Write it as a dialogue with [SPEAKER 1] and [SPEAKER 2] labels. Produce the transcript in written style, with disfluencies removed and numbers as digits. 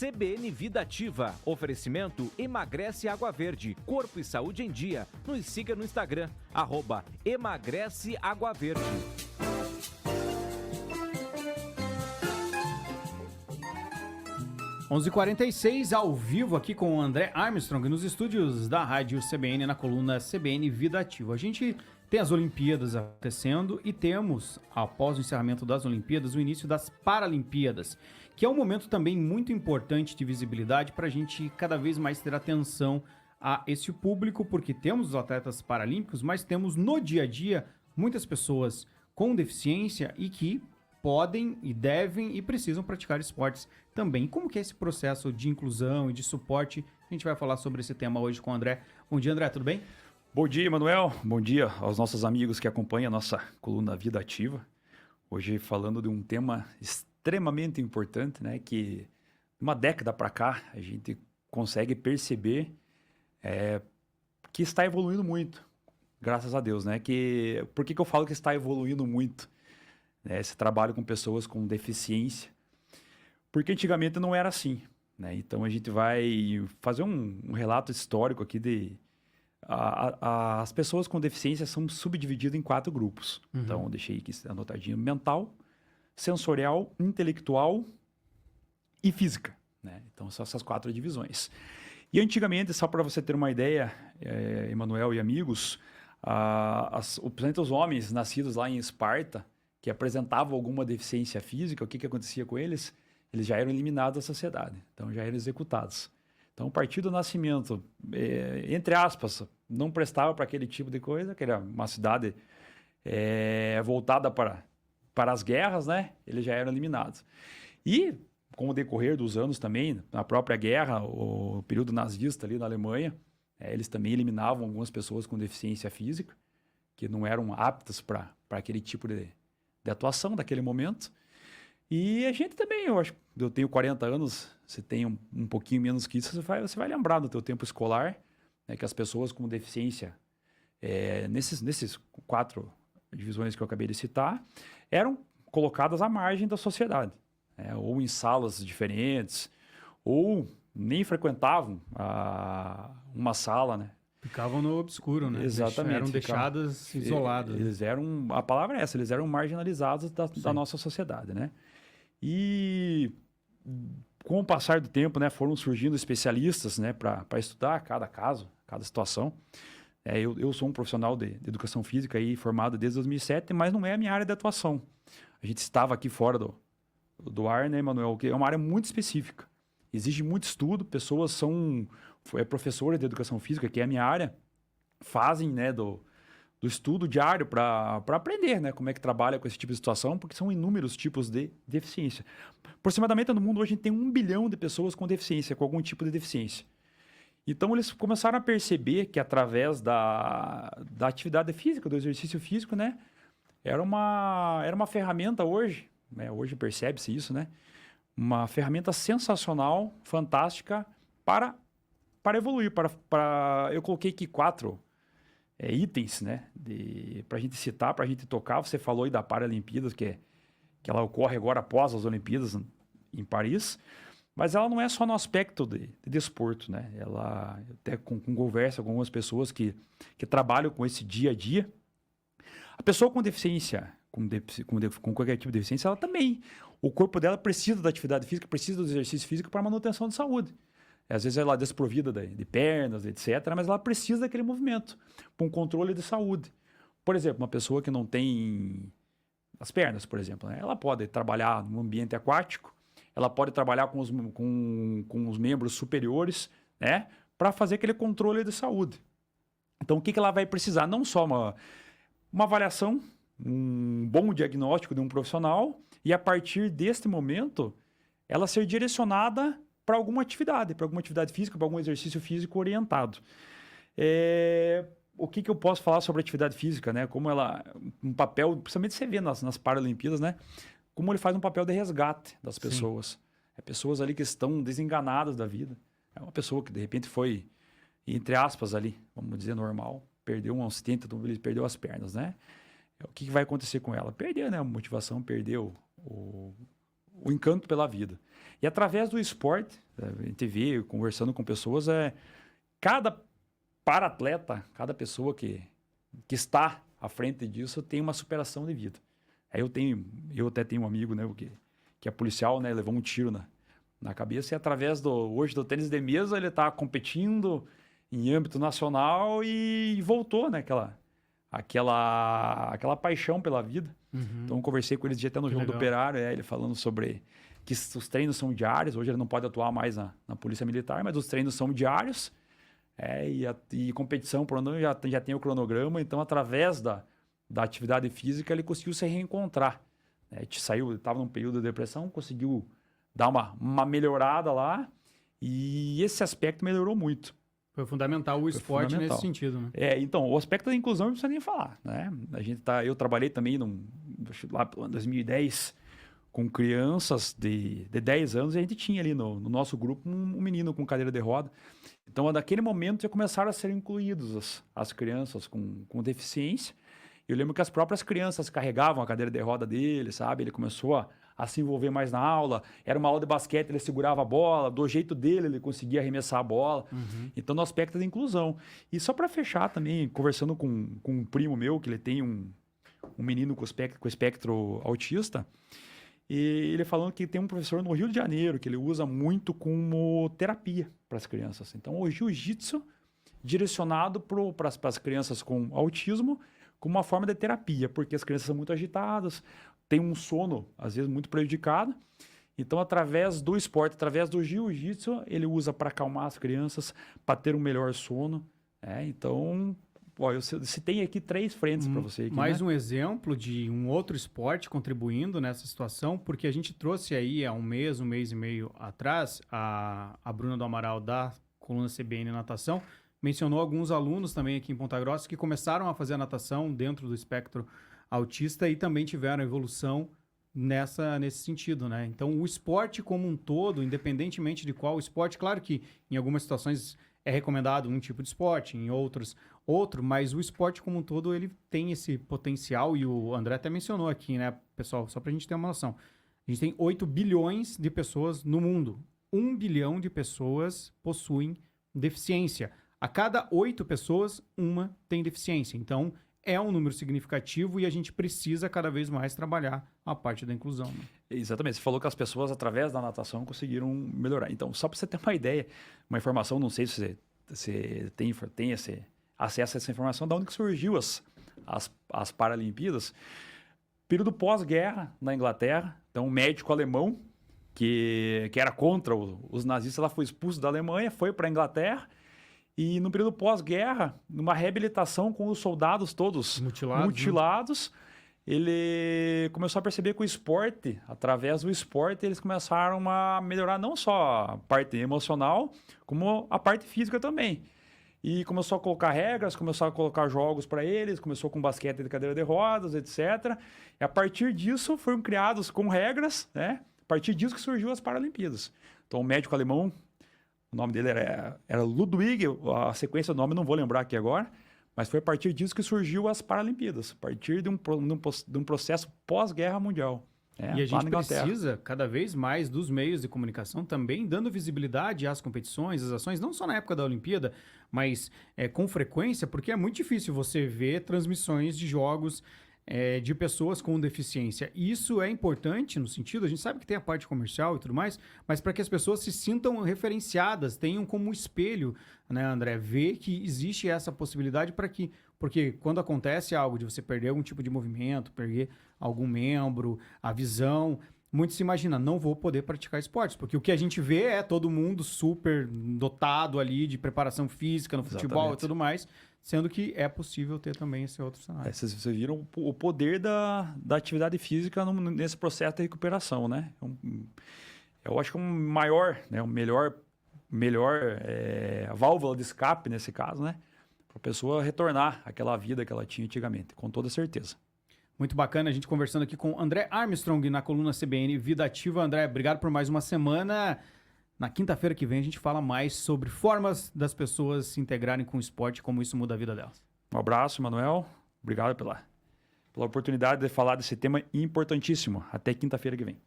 [SPEAKER 1] CBN Vida Ativa. Oferecimento Emagrece Água Verde. Corpo e saúde em dia. Nos siga no Instagram, @Emagrece Água Verde.
[SPEAKER 2] Onze 11h46, ao vivo aqui com o André Armstrong, nos estúdios da Rádio CBN, na coluna CBN Vida Ativa. A gente tem as Olimpíadas acontecendo e temos, após o encerramento das Olimpíadas, o início das Paralimpíadas, que é um momento também muito importante de visibilidade para a gente cada vez mais ter atenção a esse público, porque temos os atletas paralímpicos, mas temos no dia a dia muitas pessoas com deficiência e que podem e devem e precisam praticar esportes também. Como que é esse processo de inclusão e de suporte? A gente vai falar sobre esse tema hoje com o André. Bom dia, André, tudo bem?
[SPEAKER 3] Bom dia, Emanuel. Bom dia aos nossos amigos que acompanham a nossa coluna Vida Ativa. Hoje falando de um tema extremamente importante, né? Que uma década para cá a gente consegue perceber que está evoluindo muito, graças a Deus, né? Por que eu falo que está evoluindo muito? Esse trabalho com pessoas com deficiência, porque antigamente não era assim, né? Então a gente vai fazer um relato histórico aqui de as pessoas com deficiência são subdivididas em 4 grupos. Então eu deixei aqui anotadinho: mental, sensorial, intelectual e física, né? Então são essas 4 divisões. E antigamente, só para você ter uma ideia, Emanuel e amigos, principalmente os homens nascidos lá em Esparta, que apresentavam alguma deficiência física, o que acontecia com eles? Eles já eram eliminados da sociedade, então já eram executados. Então, a partir do nascimento, entre aspas, não prestava para aquele tipo de coisa, que era uma cidade voltada para as guerras, né? Eles já eram eliminados. E, com o decorrer dos anos também, na própria guerra, o período nazista ali na Alemanha, eles também eliminavam algumas pessoas com deficiência física, que não eram aptas para aquele tipo de atuação daquele momento. E a gente também, eu tenho 40 anos, você tem um pouquinho menos que isso, você vai lembrar do teu tempo escolar, né, que as pessoas com deficiência, nesses 4 divisões que eu acabei de citar, eram colocadas à margem da sociedade, ou em salas diferentes, ou nem frequentavam uma sala, né?
[SPEAKER 2] Ficavam no obscuro, né?
[SPEAKER 3] Exatamente.
[SPEAKER 2] Eram deixados isolados.
[SPEAKER 3] Eles eram, a palavra é essa, eles eram marginalizados da nossa sociedade, né? E com o passar do tempo, né, foram surgindo especialistas, né, para estudar cada caso, cada situação. Eu sou um profissional de educação física aí, formado desde 2007, mas não é a minha área de atuação. A gente estava aqui fora do ar, né, Emanuel, que é uma área muito específica. Exige muito estudo, pessoas são professores de educação física, que é a minha área, fazem, né, do estudo diário para aprender, né, como é que trabalha com esse tipo de situação, porque são inúmeros tipos de deficiência. Aproximadamente no mundo hoje a gente tem 1 bilhão de pessoas com deficiência, com algum tipo de deficiência. Então eles começaram a perceber que através da atividade física, do exercício físico, né, era uma ferramenta hoje, né, hoje percebe-se isso, né, uma ferramenta sensacional, fantástica para evoluir. Eu coloquei aqui 4 itens, né, para a gente citar, para a gente tocar. Você falou aí da Paralimpíadas, que ela ocorre agora após as Olimpíadas em Paris, mas ela não é só no aspecto de desporto, né? Ela, até com conversa com algumas pessoas que trabalham com esse dia a dia. A pessoa com deficiência, com qualquer tipo de deficiência, ela também, o corpo dela precisa da atividade física, precisa do exercício físico para manutenção de saúde. Às vezes ela é desprovida de pernas, etc., mas ela precisa daquele movimento para um controle de saúde. Por exemplo, uma pessoa que não tem as pernas, por exemplo, né? Ela pode trabalhar no ambiente aquático, ela pode trabalhar com os membros superiores, né, para fazer aquele controle de saúde. Então, o que ela vai precisar? Não só uma avaliação, um bom diagnóstico de um profissional, e a partir deste momento, ela ser direcionada para alguma atividade física, para algum exercício físico orientado. O que eu posso falar sobre atividade física, né? Como ela, um papel, principalmente você vê nas Paralimpíadas, né? Como ele faz um papel de resgate das pessoas. Pessoas ali que estão desenganadas da vida. É uma pessoa que de repente foi, entre aspas ali, vamos dizer normal, perdeu um acidente, perdeu as pernas, né? O que vai acontecer com ela? Perdeu, né, a motivação, perdeu o encanto pela vida. E através do esporte, a gente vê, conversando com pessoas, cada para-atleta, cada pessoa que está à frente disso tem uma superação de vida. Aí eu até tenho um amigo, né, que é policial, né, levou um tiro na cabeça, e através hoje do tênis de mesa ele está competindo em âmbito nacional e voltou, né, aquela paixão pela vida. Então eu conversei com ele esse dia até no jogo do Operário, ele falando sobre que os treinos são diários. Hoje ele não pode atuar mais na Polícia Militar, mas os treinos são diários. E competição, por onde já tem o cronograma. Então, através da atividade física, ele conseguiu se reencontrar. Estava num período de depressão, conseguiu dar uma melhorada lá, e esse aspecto melhorou muito.
[SPEAKER 2] Foi fundamental o esporte nesse sentido, né?
[SPEAKER 3] Então, o aspecto da inclusão não precisa nem falar, né? Eu trabalhei também lá pelo ano 2010 com crianças de 10 anos, e a gente tinha ali no nosso grupo um menino com cadeira de roda. Então, naquele momento, já começaram a ser incluídos as crianças com deficiência. Eu lembro que as próprias crianças carregavam a cadeira de roda dele, sabe? Ele começou a se envolver mais na aula. Era uma aula de basquete, ele segurava a bola, do jeito dele ele conseguia arremessar a bola. Então, no aspecto da inclusão. E só para fechar também, conversando com um primo meu, que ele tem um menino com espectro autista, e ele falando que tem um professor no Rio de Janeiro que ele usa muito como terapia para as crianças. Então, o jiu-jitsu direcionado para as crianças com autismo como uma forma de terapia, porque as crianças são muito agitadas, têm um sono, às vezes, muito prejudicado. Então, através do esporte, através do jiu-jitsu, ele usa para acalmar as crianças, para ter um melhor sono. Então, eu citei aqui 3 frentes para você. Aqui,
[SPEAKER 2] mais um exemplo de um outro esporte contribuindo nessa situação, porque a gente trouxe aí há um mês e meio atrás, a Bruna do Amaral da coluna CBN Natação, mencionou alguns alunos também aqui em Ponta Grossa que começaram a fazer a natação dentro do espectro autista e também tiveram evolução nesse sentido, né? Então, o esporte como um todo, independentemente de qual esporte, claro que em algumas situações é recomendado um tipo de esporte, em outros outro, mas o esporte como um todo, ele tem esse potencial, e o André até mencionou aqui, né, pessoal, só pra gente ter uma noção. A gente tem 8 bilhões de pessoas no mundo. 1 bilhão de pessoas possuem deficiência. A cada 8 pessoas, uma tem deficiência. Então, é um número significativo e a gente precisa cada vez mais trabalhar a parte da inclusão. Né?
[SPEAKER 3] Exatamente. Você falou que as pessoas, através da natação, conseguiram melhorar. Então, só para você ter uma ideia, uma informação, não sei se você tem esse acesso a essa informação, de onde que surgiu as Paralimpíadas. Período pós-guerra na Inglaterra, então um médico alemão que era contra os nazistas, ela foi expulso da Alemanha, foi para a Inglaterra. E no período pós-guerra, numa reabilitação com os soldados todos mutilados, ele começou a perceber que o esporte, através do esporte, eles começaram a melhorar não só a parte emocional, como a parte física também. E começou a colocar regras, começou a colocar jogos para eles, começou com basquete de cadeira de rodas, etc. E a partir disso foram criados com regras, né? A partir disso que surgiu as Paralimpíadas. Então o médico alemão, o nome dele era Ludwig, a sequência do nome eu não vou lembrar aqui agora, mas foi a partir disso que surgiu as Paralimpíadas, a partir de um processo pós-guerra mundial.
[SPEAKER 2] E a gente precisa cada vez mais dos meios de comunicação também dando visibilidade às competições, às ações, não só na época da Olimpíada, mas com frequência, porque é muito difícil você ver transmissões de jogos de pessoas com deficiência. E isso é importante no sentido, a gente sabe que tem a parte comercial e tudo mais, mas para que as pessoas se sintam referenciadas, tenham como espelho, né, André, ver que existe essa possibilidade porque quando acontece algo de você perder algum tipo de movimento, perder algum membro, a visão, muito se imagina, não vou poder praticar esportes, porque o que a gente vê é todo mundo super dotado ali de preparação física no futebol e tudo mais, sendo que é possível ter também esse outro cenário.
[SPEAKER 3] Vocês viram o poder da atividade física nesse processo de recuperação, né? Eu acho que o melhor a válvula de escape nesse caso, né? Para a pessoa retornar àquela vida que ela tinha antigamente, com toda certeza.
[SPEAKER 2] Muito bacana a gente conversando aqui com André Armstrong na coluna CBN Vida Ativa. André, obrigado por mais uma semana. Na quinta-feira que vem a gente fala mais sobre formas das pessoas se integrarem com o esporte, como isso muda a vida delas.
[SPEAKER 3] Um abraço, Manuel. Obrigado pela oportunidade de falar desse tema importantíssimo. Até quinta-feira que vem.